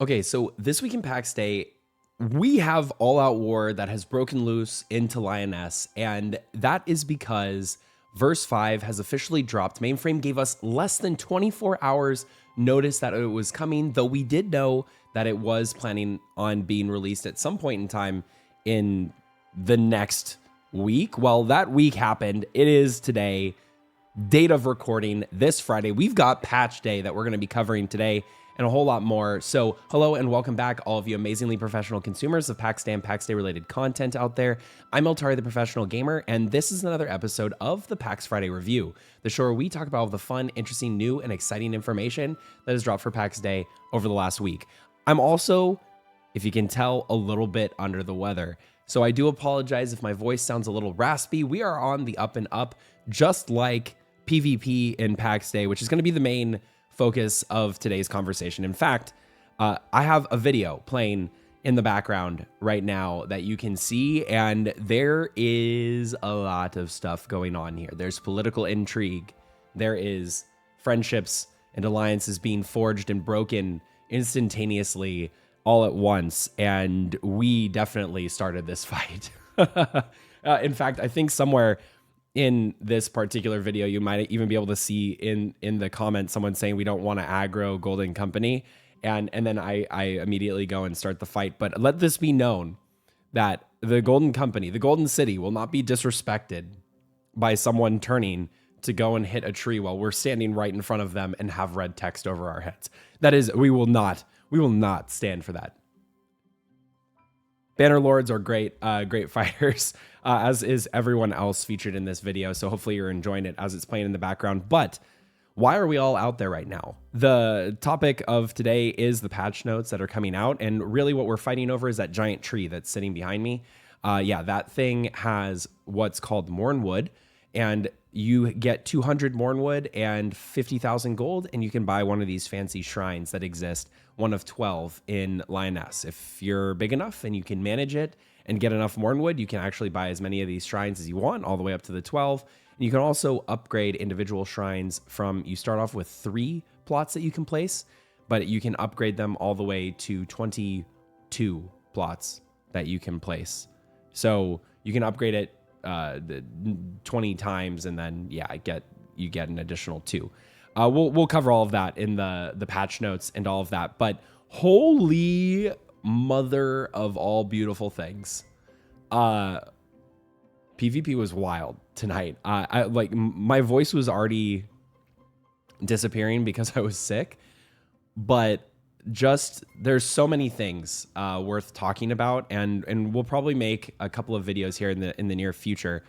Okay, so this week in Pax Dei, we have all-out war that has broken loose into Lioness, and that is because Verse 5 has officially dropped. Mainframe gave us less than 24 hours notice that it was coming, though we did know that it was planning on being released at some point in time in the next week. Well, that week happened. It is today, date of recording, this Friday. We've got Patch Day that we're going to be covering today and a whole lot more. So hello and welcome back, all of you amazingly professional consumers of Pax Dei and Pax Dei related content out there. I'm Eltari, the professional gamer, and this is another episode of the Pax Friday Review, the show where we talk about all the fun, interesting, new, and exciting information that has dropped for Pax Dei over the last week. I'm also, if you can tell, a little bit under the weather. So I do apologize if my voice sounds a little raspy. We are on the up and up, just like PvP in Pax Dei, which is going to be the main focus of today's conversation. In fact, I have a video playing in the background right now that you can see, and there is a lot of stuff going on here. There's political intrigue. There is friendships and alliances being forged and broken instantaneously all at once, and we definitely started this fight. In fact, I think somewhere in this particular video, you might even be able to see in the comments someone saying we don't want to aggro Golden Company, and then I immediately go and start the fight. But let this be known that the Golden Company, the Golden City, will not be disrespected by someone turning to go and hit a tree while we're standing right in front of them and have red text over our heads. That is, we will not stand for that. Banner Lords are great fighters, as is everyone else featured in this video. So hopefully you're enjoying it as it's playing in the background. But why are we all out there right now? The topic of today is the patch notes that are coming out. And really what we're fighting over is that giant tree that's sitting behind me. Yeah, that thing has what's called Mournwood. And you get 200 Mournwood and 50,000 gold, and you can buy one of these fancy shrines that exist, one of 12 in Lioness. If you're big enough and you can manage it and get enough Mournwood, you can actually buy as many of these shrines as you want, all the way up to the 12. And you can also upgrade individual shrines you start off with 3 plots that you can place, but you can upgrade them all the way to 22 plots that you can place. So you can upgrade it 20 times, and then you get an additional 2. We'll cover all of that in the patch notes and all of that. But holy mother of all beautiful things, PvP was wild tonight. My voice was already disappearing because I was sick, but just there's so many things worth talking about, and we'll probably make a couple of videos here in the near future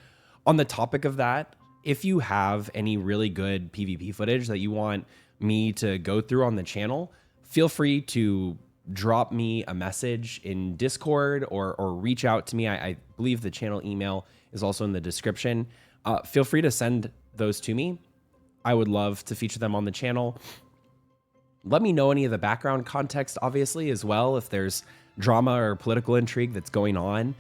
on the topic of that. If you have any really good PvP footage that you want me to go through on the channel, feel free to drop me a message in Discord or reach out to me. I believe the channel email is also in the description. Feel free to send those to me. I would love to feature them on the channel. Let me know any of the background context, obviously, as well, if there's drama or political intrigue that's going on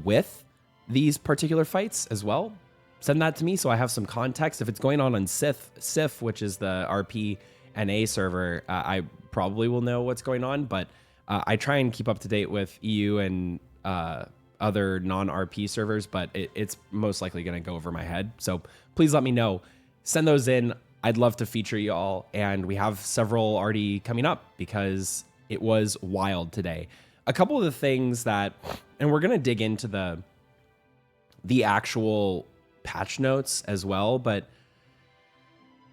with these particular fights as well. Send that to me so I have some context. If it's going on Sif, which is the RP/NA server, I probably will know what's going on, but I try and keep up to date with EU and other non-RP servers, but it's most likely going to go over my head. So please let me know. Send those in. I'd love to feature you all, and we have several already coming up because it was wild today. A couple of the things that, and we're going to dig into the actual patch notes as well, but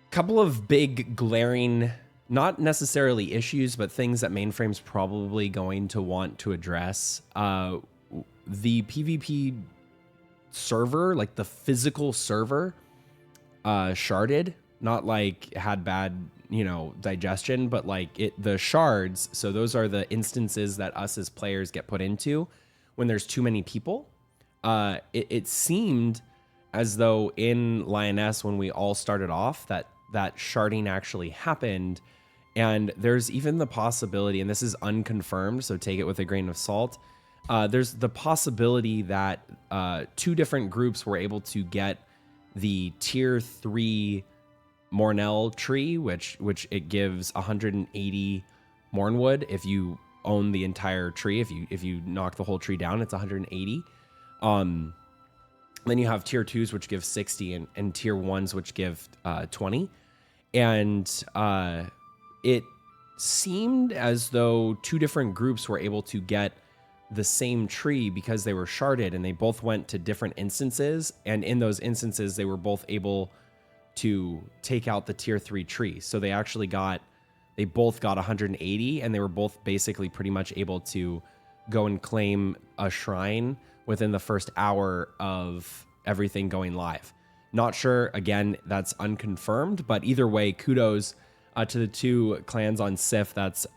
a couple of big glaring, not necessarily issues, but things that Mainframe's probably going to want to address. The PvP server, like the physical server, sharded. Not like had bad, digestion, but like the shards. So those are the instances that us as players get put into when there's too many people. It seemed as though in Lioness, when we all started off, that sharding actually happened. And there's even the possibility, and this is unconfirmed, so take it with a grain of salt. There's the possibility that 2 different groups were able to get the tier 3 Mournell tree, which it gives 180 Mournwood. If you own the entire tree, if you knock the whole tree down, it's 180. Then you have tier 2s, which give 60, and tier 1s, which give 20. And it seemed as though two different groups were able to get the same tree because they were sharded, and they both went to different instances. And in those instances, they were both able to take out the tier 3 tree. So they both got 180, and they were both basically pretty much able to go and claim a shrine within the first hour of everything going live. Not sure, again, that's unconfirmed, but either way, kudos to the two clans on Sif. That's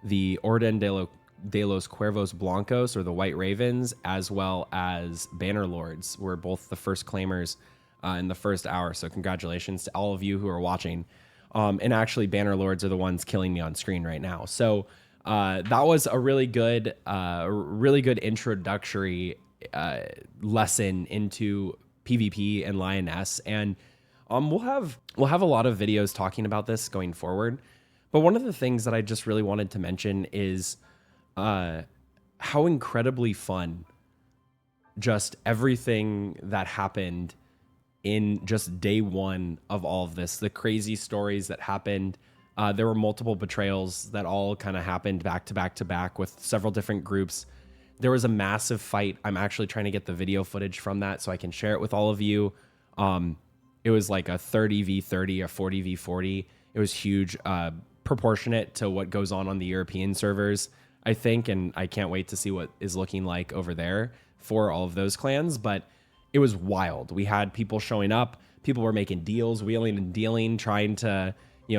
the Orden de los Cuervos Blancos, or the White Ravens, as well as Banner Lords, were both the first claimers in the first hour. So congratulations to all of you who are watching. And actually, Banner Lords are the ones killing me on screen right now. So that was a really good introductory lesson into PvP and Lioness. And we'll have a lot of videos talking about this going forward. But one of the things that I just really wanted to mention is how incredibly fun just everything that happened in just day one of all of this, the crazy stories that happened. There were multiple betrayals that all kind of happened back to back to back with several different groups. There was a massive fight. I'm actually trying to get the video footage from that so I can share it with all of you. It was like a 30v30, a 40v40. It was huge, proportionate to what goes on the European servers, I think, and I can't wait to see what is looking like over there for all of those clans. But it was wild. We had people showing up. People were making deals, wheeling and dealing, trying to,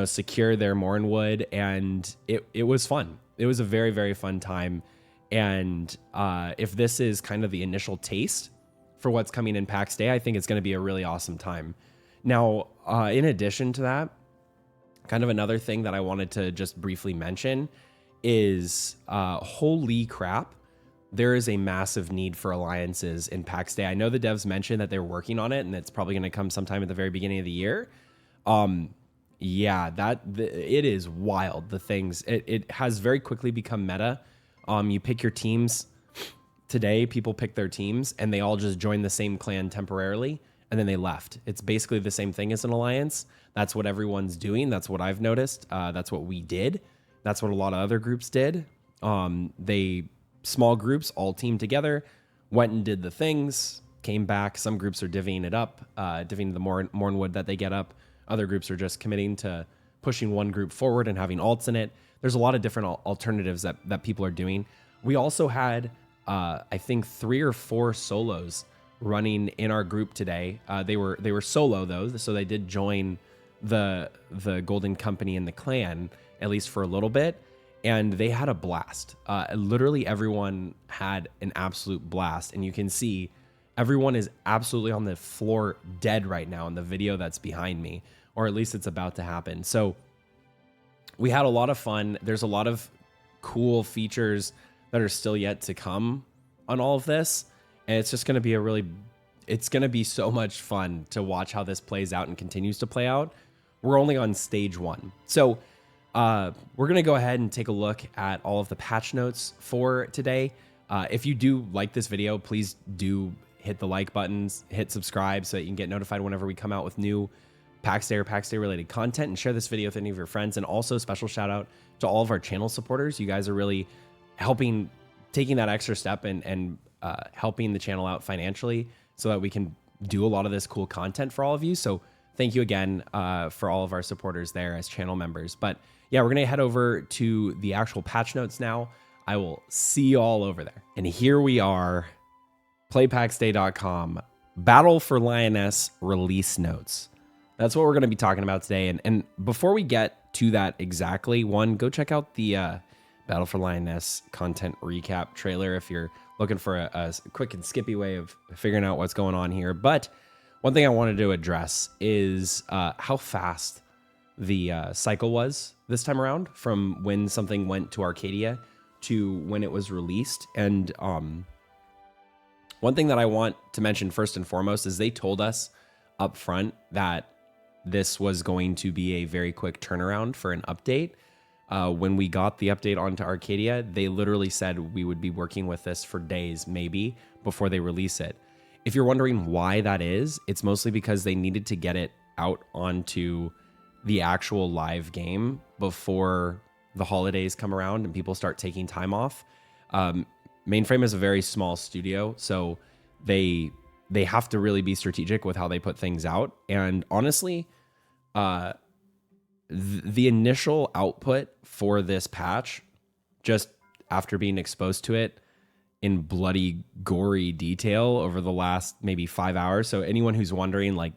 secure their Mournwood, and it was fun. It was a very, very fun time. And if this is kind of the initial taste for what's coming in Pax Dei, I think it's going to be a really awesome time. Now, in addition to that, kind of another thing that I wanted to just briefly mention is holy crap, there is a massive need for alliances in Pax Dei. I know the devs mentioned that they're working on it, and it's probably going to come sometime at the very beginning of the year. It is wild. The things it has very quickly become meta. You pick your teams today. People pick their teams, and they all just join the same clan temporarily, and then they left. It's basically the same thing as an alliance. That's what everyone's doing. That's what I've noticed. That's what we did. That's what a lot of other groups did. Small groups all teamed together, went and did the things, came back. Some groups are divvying it up, divvying the Mournwood that they get up. Other groups are just committing to pushing one group forward and having alts in it. There's a lot of different alternatives that people are doing. We also had, I think, 3 or 4 solos running in our group today. They were solo though, so they did join the Golden Company and the clan, at least for a little bit. And they had a blast. Literally everyone had an absolute blast. And you can see everyone is absolutely on the floor dead right now in the video that's behind me, or at least it's about to happen. So we had a lot of fun. There's a lot of cool features that are still yet to come on all of this. And it's just going to be it's going to be so much fun to watch how this plays out and continues to play out. We're only on stage 1. So we're going to go ahead and take a look at all of the patch notes for today. If you do like this video, please do hit the like buttons, hit subscribe so that you can get notified whenever we come out with new Pax Dei or Pax Dei related content, and share this video with any of your friends. And also special shout out to all of our channel supporters. You guys are really taking that extra step and helping the channel out financially so that we can do a lot of this cool content for all of you. So thank you again for all of our supporters there as channel members. But yeah, we're going to head over to the actual patch notes now. I will see you all over there. And here we are, playpaxday.com, Battle for Lyonesse release notes. That's what we're going to be talking about today. And before we get to that exactly, go check out the Battle for Lyonesse content recap trailer if you're looking for a quick and skippy way of figuring out what's going on here. But one thing I wanted to address is how fast the cycle was this time around from when something went to Arcadia to when it was released. And one thing that I want to mention first and foremost is they told us up front that this was going to be a very quick turnaround for an update. When we got the update onto Arcadia, they literally said we would be working with this for days, maybe, before they release it. If you're wondering why that is, it's mostly because they needed to get it out onto the actual live game before the holidays come around and people start taking time off. Mainframe is a very small studio, so they have to really be strategic with how they put things out. And honestly, the initial output for this patch, just after being exposed to it in bloody, gory detail over the last maybe 5 hours. So anyone who's wondering, like,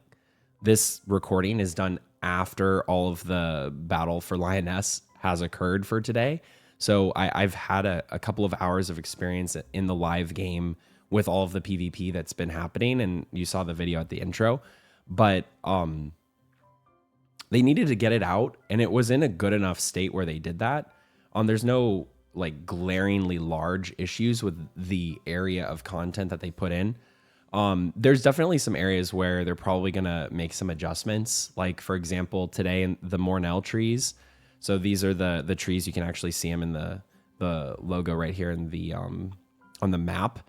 this recording is done after all of the Battle for Lyonesse has occurred for today. So I've had a couple of hours of experience in the live game with all of the PvP that's been happening. And you saw the video at the intro, but, they needed to get it out, and it was in a good enough state where they did that. There's no like glaringly large issues with the area of content that they put in. There's definitely some areas where they're probably gonna make some adjustments. Like, for example, today in the Mournwood trees. So these are the trees. You can actually see them in the logo right here in the on the map.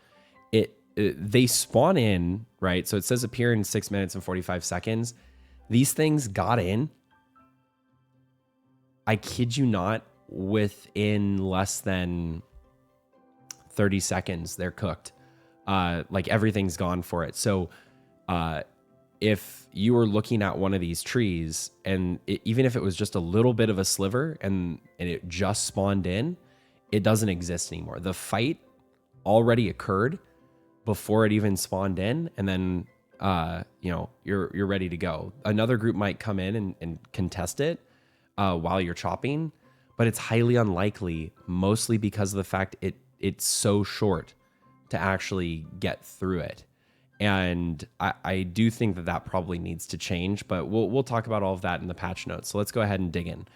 They spawn in, right? So it says appear in 6 minutes and 45 seconds. These things got in, I kid you not, within less than 30 seconds, they're cooked. Like, everything's gone for it. So if you were looking at one of these trees, and even if it was just a little bit of a sliver and it just spawned in, it doesn't exist anymore. The fight already occurred before it even spawned in, and then you're ready to go. Another group might come in and contest it while you're chopping, but it's highly unlikely, mostly because of the fact it's so short to actually get through it. And I do think that probably needs to change, but we'll talk about all of that in the patch notes. So let's go ahead and dig in.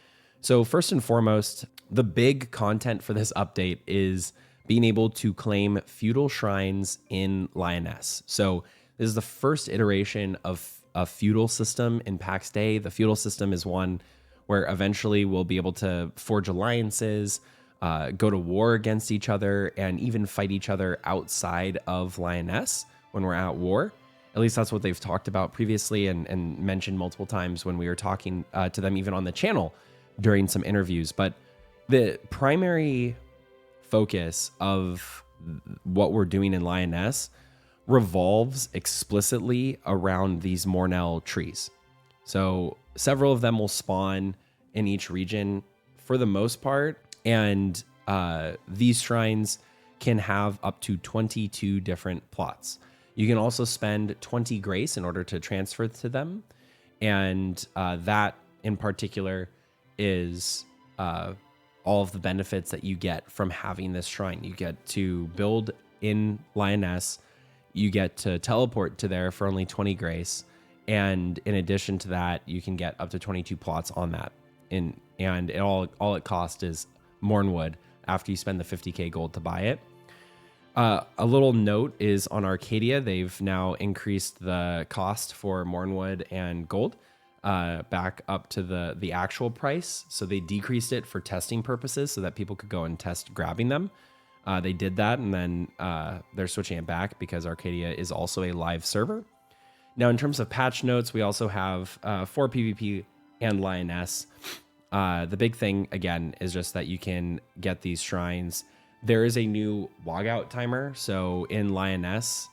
So first and foremost, the big content for this update is being able to claim feudal shrines in Lioness. So this is the first iteration of a feudal system in Pax Dei. The feudal system is one where eventually we'll be able to forge alliances, go to war against each other, and even fight each other outside of Lioness when we're at war. At least that's what they've talked about previously and mentioned multiple times when we were talking to them, even on the channel during some interviews. But the primary focus of what we're doing in Lioness revolves explicitly around these Mournwood trees. So several of them will spawn in each region for the most part, and these shrines can have up to 22 different plots. You can also spend 20 grace in order to transfer to them, and that in particular is all of the benefits that you get from having this shrine. You get to build in Lioness, you get to teleport to there for only 20 grace, and in addition to that, you can get up to 22 plots on that. And all it costs is Mournwood after you spend the 50k gold to buy it. A little note is on Arcadia, they've now increased the cost for Mournwood and gold back up to the actual price. So they decreased it for testing purposes so that people could go and test grabbing them. They did that, and then they're switching it back because Arcadia is also a live server. Now, in terms of patch notes, we also have for PvP and Lioness. The big thing, again, is just that you can get these shrines. There is a new logout timer. So in Lioness,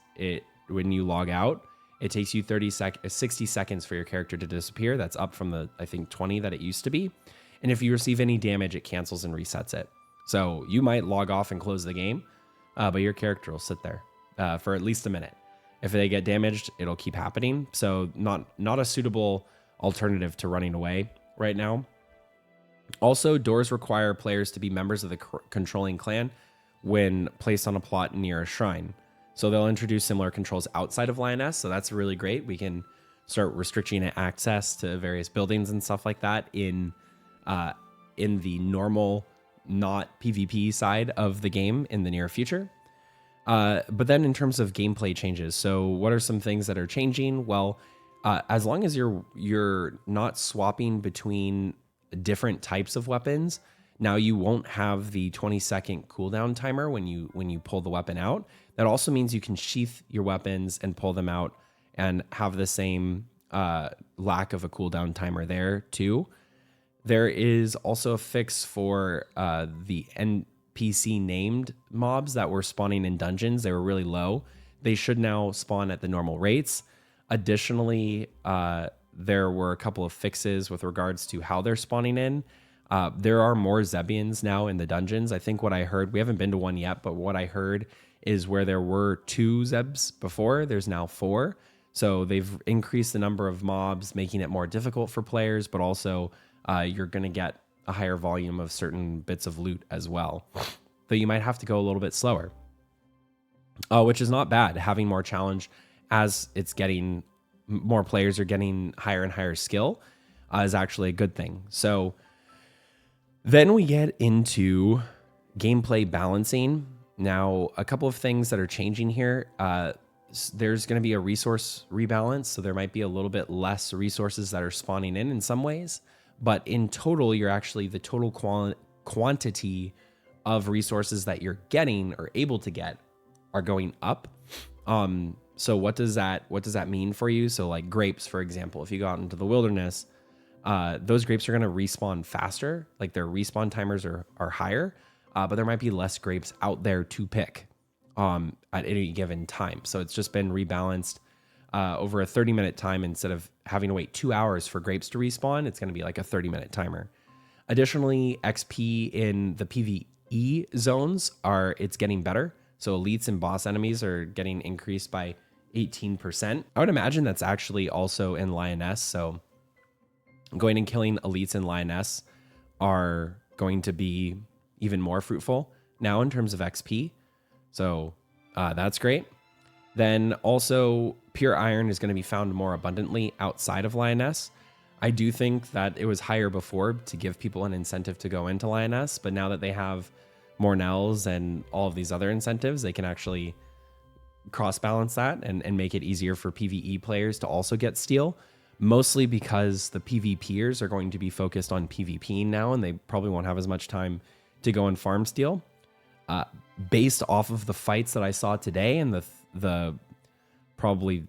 when you log out, it takes you 60 seconds for your character to disappear. That's up from the, I think, 20 that it used to be. And if you receive any damage, it cancels and resets it. So you might log off and close the game, but your character will sit there for at least a minute. If they get damaged, it'll keep happening. So not a suitable alternative to running away right now. Also, doors require players to be members of the controlling clan when placed on a plot near a shrine. So they'll introduce similar controls outside of Lioness. So that's really great. We can start restricting access to various buildings and stuff like that in the normal, not PvP side of the game in the near future. But then in terms of gameplay changes, so what are some things that are changing? Well, as long as you're not swapping between different types of weapons, Now you won't have the 20-second cooldown timer when you pull the weapon out. That also means you can sheath your weapons and pull them out and have the same lack of a cooldown timer there too. There is also a fix for the NPC named mobs that were spawning in dungeons. They were really low. They should now spawn at the normal rates. Additionally, there were a couple of fixes with regards to how they're spawning in. There are more Zebians now in the dungeons. I think what I heard, we haven't been to one yet, but what I heard is where there were 2 Zebs before, there's now 4. So they've increased the number of mobs, making it more difficult for players, but also you're going to get a higher volume of certain bits of loot as well. So you might have to go a little bit slower, which is not bad. Having more challenge as it's getting more players are getting higher and higher skill is actually a good thing. So then we get into gameplay balancing. Now, a couple of things that are changing here. There's going to be a resource rebalance, so there might be a little bit less resources that are spawning in some ways, but in total, you're actually the total quantity of resources that you're getting or able to get are going up. So what does that mean for you? So like grapes, for example, if you go out into the wilderness, those grapes are going to respawn faster. Like their respawn timers are higher, but there might be less grapes out there to pick at any given time. So it's just been rebalanced over a 30-minute time. Instead of having to wait 2 hours for grapes to respawn, it's going to be like a 30-minute timer. Additionally, XP in the PvE zones it's getting better. So elites and boss enemies are getting increased by 18%. I would imagine that's actually also in Lioness. So going and killing elites in Lioness are going to be even more fruitful now in terms of XP. So that's great. Then also pure iron is going to be found more abundantly outside of Lioness. I do think that it was higher before to give people an incentive to go into Lioness, but now that they have Mournels and all of these other incentives, they can actually cross balance that and make it easier for PvE players to also get steel, mostly because the PvPers are going to be focused on PvPing now, and they probably won't have as much time to go and farm steel. Based off of the fights that I saw today and the probably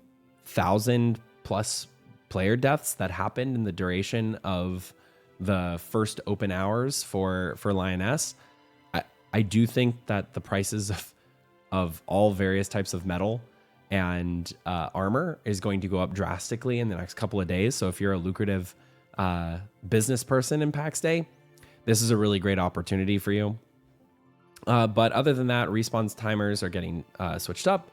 1,000+ player deaths that happened in the duration of the first open hours for Lioness, I do think that the prices of all various types of metal and armor is going to go up drastically in the next couple of days. So if you're a lucrative business person in Pax Dei, this is a really great opportunity for you. But other than that, respawn timers are getting switched up.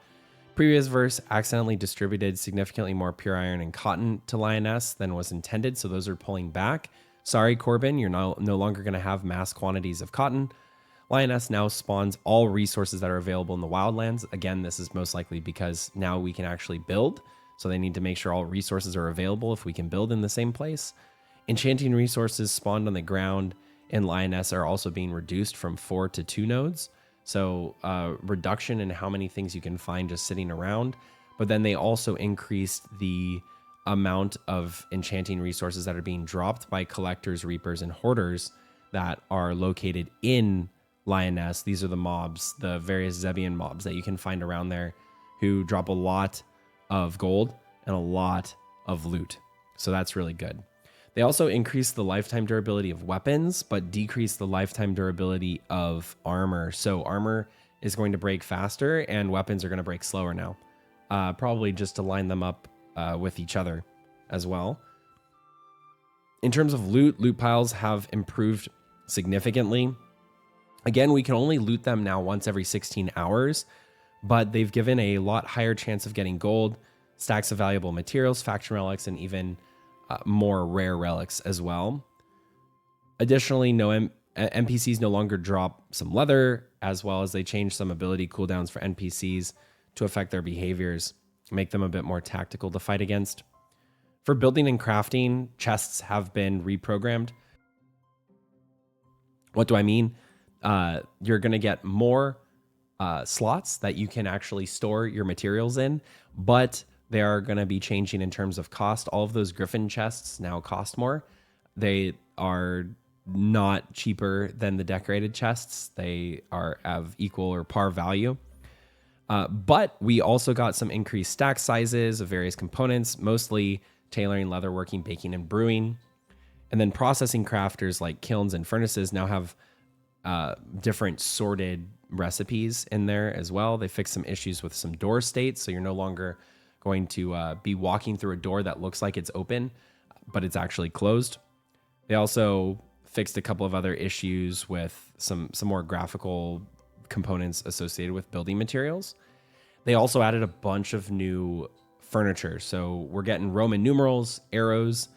Previous verse accidentally distributed significantly more pure iron and cotton to Lioness than was intended, so those are pulling back. Sorry, Corbin, you're no longer going to have mass quantities of cotton. Lioness now spawns all resources that are available in the wildlands. Again, this is most likely because now we can actually build, so they need to make sure all resources are available if we can build in the same place. Enchanting resources spawned on the ground in Lioness are also being reduced from 4 to 2 nodes. So reduction in how many things you can find just sitting around. But then they also increased the amount of enchanting resources that are being dropped by collectors, reapers, and hoarders that are located in Lioness. These are the mobs, the various Zebian mobs that you can find around there who drop a lot of gold and a lot of loot. So that's really good. They also increased the lifetime durability of weapons, but decreased the lifetime durability of armor. So armor is going to break faster and weapons are going to break slower now. Probably just to line them up with each other as well. In terms of loot piles have improved significantly. Again, we can only loot them now once every 16 hours, but they've given a lot higher chance of getting gold, stacks of valuable materials, faction relics, and even more rare relics as well. Additionally, NPCs no longer drop some leather, as well as they change some ability cooldowns for NPCs to affect their behaviors, make them a bit more tactical to fight against. For building and crafting, chests have been reprogrammed. What do I mean? You're going to get more slots that you can actually store your materials in, but they are going to be changing in terms of cost. All of those griffin chests now cost more. They are not cheaper than the decorated chests. They are of equal or par value. But we also got some increased stack sizes of various components, mostly tailoring, leatherworking, baking, and brewing. And then processing crafters like kilns and furnaces now have different sorted recipes in there as well. They fixed some issues with some door states, so you're no longer going to be walking through a door that looks like it's open, but it's actually closed. They also fixed a couple of other issues with some more graphical components associated with building materials. They also added a bunch of new furniture. So we're getting Roman numerals, arrows,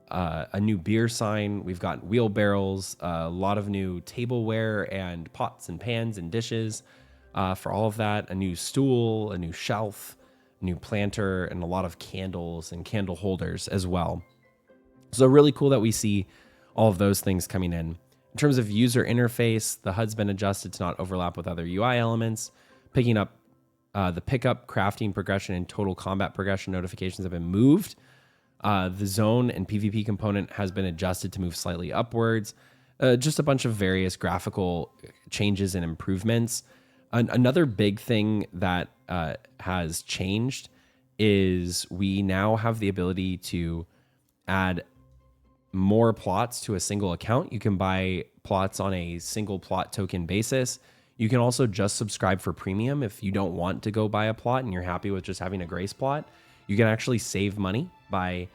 a new beer sign. We've got wheelbarrows, a lot of new tableware and pots and pans and dishes for all of that. A new stool, a new shelf, a new planter, and a lot of candles and candle holders as well. So really cool that we see all of those things coming in. In terms of user interface, the HUD's been adjusted to not overlap with other UI elements. Picking up the pickup, crafting, progression, and total combat progression notifications have been moved. The zone and PvP component has been adjusted to move slightly upwards. Just a bunch of various graphical changes and improvements. Another big thing that has changed is we now have the ability to add more plots to a single account. You can buy plots on a single plot token basis. You can also just subscribe for premium if you don't want to go buy a plot and you're happy with just having a grace plot. You can actually save money by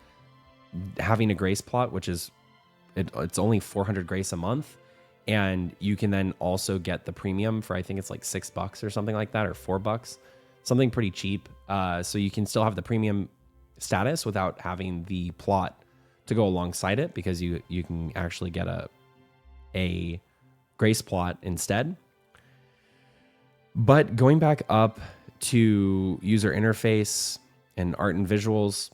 having a grace plot, which is it's only 400 grace a month, and you can then also get the premium for, I think it's like $6 or something like that, or $4, something pretty cheap. So you can still have the premium status without having the plot to go alongside it, because you can actually get a grace plot instead. But going back up to user interface and art and visuals,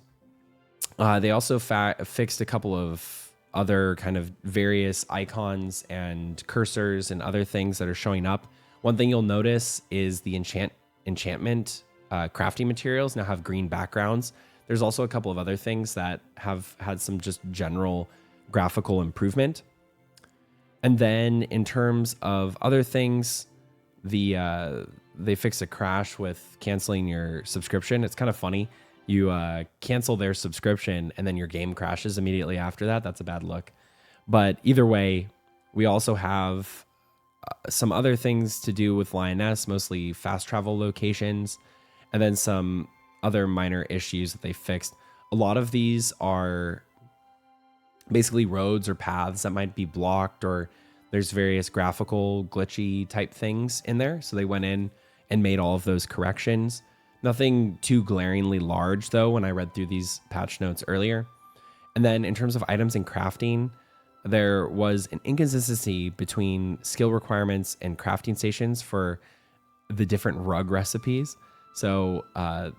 they also fixed a couple of other kind of various icons and cursors and other things that are showing up. One thing you'll notice is the enchantment crafting materials now have green backgrounds. There's also a couple of other things that have had some just general graphical improvement. And then in terms of other things, they fixed a crash with canceling your subscription. It's kind of funny. You cancel their subscription and then your game crashes immediately after that. That's a bad look. But either way, we also have some other things to do with Lioness, mostly fast travel locations, and then some other minor issues that they fixed. A lot of these are basically roads or paths that might be blocked, or there's various graphical glitchy type things in there. So they went in and made all of those corrections. Nothing too glaringly large though when I read through these patch notes earlier. And then in terms of items and crafting, there was an inconsistency between skill requirements and crafting stations for the different rug recipes. So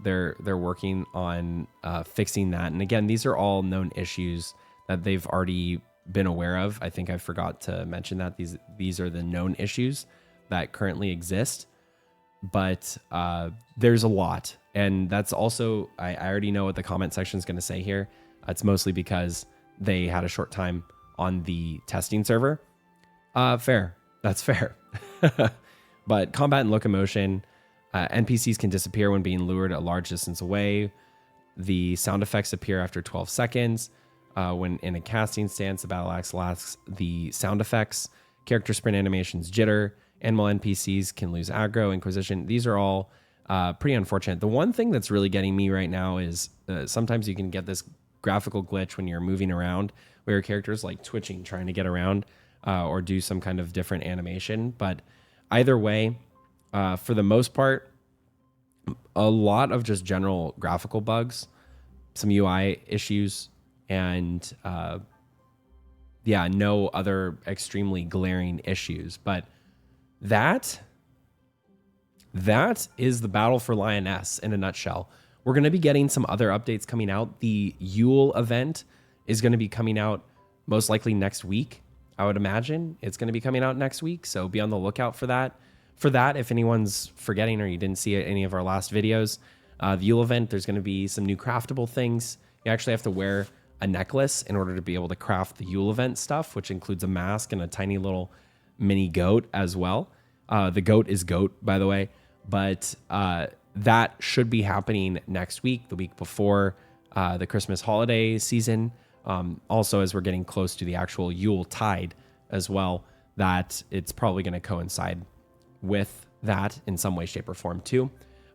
they're working on fixing that. And again, these are all known issues that they've already been aware of. I think I forgot to mention that these are the known issues that currently exist. But there's a lot. And that's also, I already know what the comment section is going to say here. It's mostly because they had a short time on the testing server. Fair. That's fair. But combat and locomotion, NPCs can disappear when being lured a large distance away. The sound effects appear after 12 seconds. When in a casting stance, the battle axe lacks the sound effects. Character sprint animations jitter. Animal NPCs can lose aggro, Inquisition. These are all pretty unfortunate. The one thing that's really getting me right now is sometimes you can get this graphical glitch when you're moving around, where your character's like twitching, trying to get around or do some kind of different animation. But either way, for the most part, a lot of just general graphical bugs, some UI issues, and no other extremely glaring issues. But that is the Battle for Lyonesse in a nutshell. We're going to be getting some other updates coming out. The Yule event is going to be coming out most likely next week. I would imagine it's going to be coming out next week, so be on the lookout for that. For that, if anyone's forgetting or you didn't see any of our last videos, the Yule event, there's going to be some new craftable things. You actually have to wear a necklace in order to be able to craft the Yule event stuff, which includes a mask and a tiny little mini goat as well. The goat is goat, by the way, but that should be happening next week, the week before the Christmas holiday season. Also, as we're getting close to the actual Yule tide as well, that it's probably going to coincide with that in some way, shape, or form too.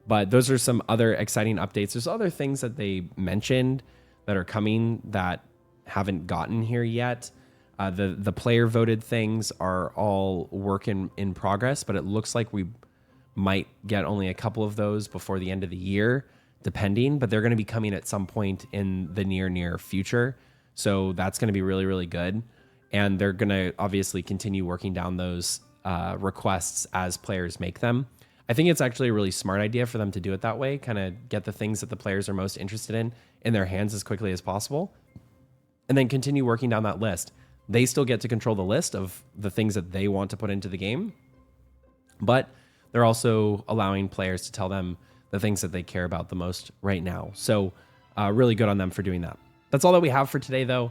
But those are some other exciting updates. There's other things that they mentioned that are coming that haven't gotten here yet. The player voted things are all work in progress, but it looks like we might get only a couple of those before the end of the year, depending, but they're going to be coming at some point in the near future. So that's going to be really, really good. And they're going to obviously continue working down those requests as players make them. I think it's actually a really smart idea for them to do it that way, kind of get the things that the players are most interested in their hands as quickly as possible, and then continue working down that list. They still get to control the list of the things that they want to put into the game, but they're also allowing players to tell them the things that they care about the most right now. So really good on them for doing that. That's all that we have for today, though.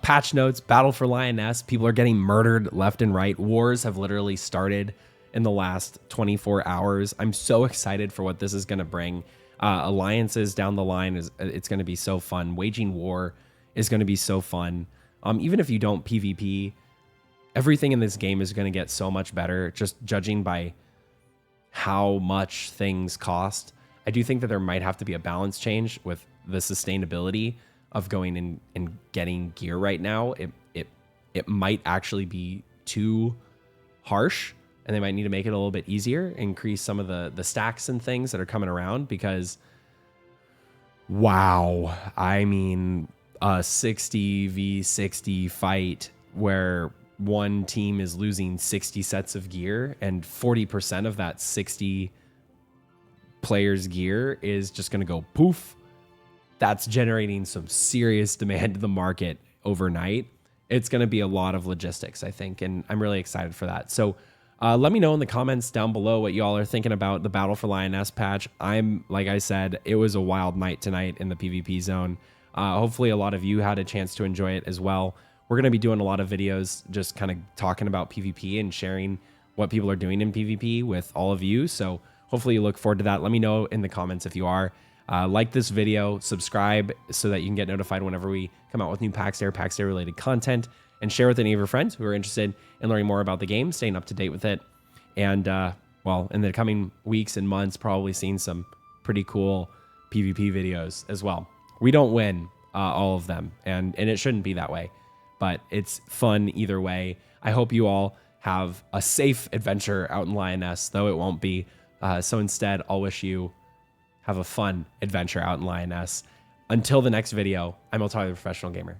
Patch notes, Battle for Lyonesse. People are getting murdered left and right. Wars have literally started in the last 24 hours. I'm so excited for what this is going to bring. Alliances down the line, it's going to be so fun. Waging war is going to be so fun. Even if you don't PvP, everything in this game is going to get so much better, just judging by how much things cost. I do think that there might have to be a balance change with the sustainability of going in and getting gear right now. It might actually be too harsh, and they might need to make it a little bit easier, increase some of the stacks and things that are coming around, because wow, I mean, a 60 v 60 fight where one team is losing 60 sets of gear and 40% of that 60 players gear is just going to go poof. That's generating some serious demand to the market overnight. It's going to be a lot of logistics, I think, and I'm really excited for that. So let me know in the comments down below what y'all are thinking about the Battle for Lyonesse patch. Like I said, it was a wild night tonight in the PvP zone. Hopefully a lot of you had a chance to enjoy it as well. We're going to be doing a lot of videos just kind of talking about PvP and sharing what people are doing in PvP with all of you. So hopefully you look forward to that. Let me know in the comments if you are. Like this video, subscribe so that you can get notified whenever we come out with new Pax Dei or Pax Dei related content, and share with any of your friends who are interested in learning more about the game, staying up to date with it. And well, in the coming weeks and months, probably seeing some pretty cool PvP videos as well. We don't win all of them, and it shouldn't be that way, but it's fun either way. I hope you all have a safe adventure out in Lioness, though it won't be. So instead, I'll wish you have a fun adventure out in Lioness. Until the next video, I'm Tyler, the Professional Gamer.